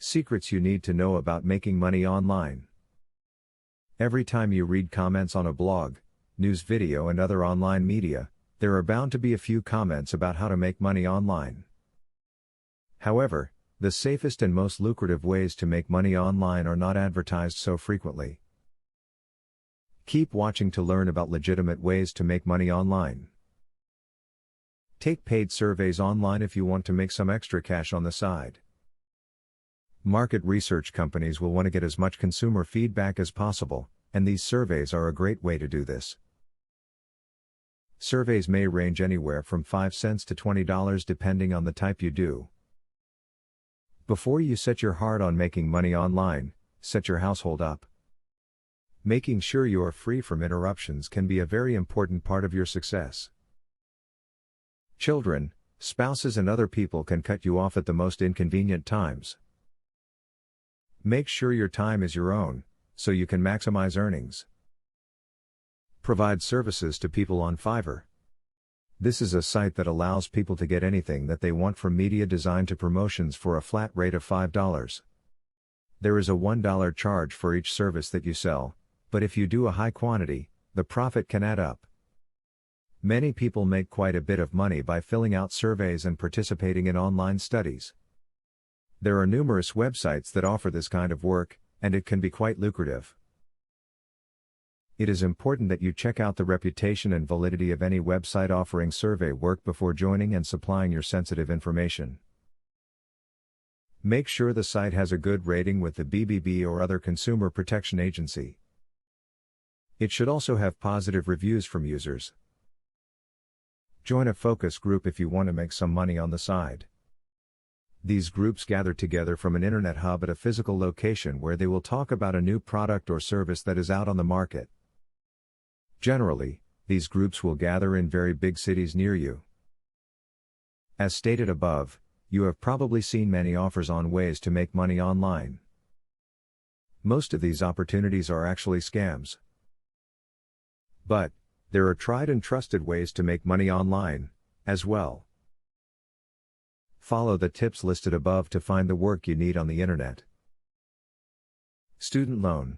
Secrets you need to know about making money online. Every time you read comments on a blog, news video and other online media, there are bound to be a few comments about how to make money online. However, the safest and most lucrative ways to make money online are not advertised so frequently. Keep watching to learn about legitimate ways to make money online. Take paid surveys online if you want to make some extra cash on the side. Market research companies will want to get as much consumer feedback as possible, and these surveys are a great way to do this. Surveys may range anywhere from 5 cents to $20 depending on the type you do. Before you set your heart on making money online, set your household up. Making sure you are free from interruptions can be a very important part of your success. Children, spouses and other people can cut you off at the most inconvenient times. Make sure your time is your own, so you can maximize earnings. Provide services to people on Fiverr. This is a site that allows people to get anything that they want, from media design to promotions, for a flat rate of $5. There is a $1 charge for each service that you sell, but if you do a high quantity, the profit can add up. Many people make quite a bit of money by filling out surveys and participating in online studies. There are numerous websites that offer this kind of work, and it can be quite lucrative. It is important that you check out the reputation and validity of any website offering survey work before joining and supplying your sensitive information. Make sure the site has a good rating with the BBB or other consumer protection agency. It should also have positive reviews from users. Join a focus group if you want to make some money on the side. These groups gather together from an internet hub at a physical location where they will talk about a new product or service that is out on the market. Generally, these groups will gather in very big cities near you. As stated above, you have probably seen many offers on ways to make money online. Most of these opportunities are actually scams. But there are tried and trusted ways to make money online, as well. Follow the tips listed above to find the work you need on the internet. Student loan.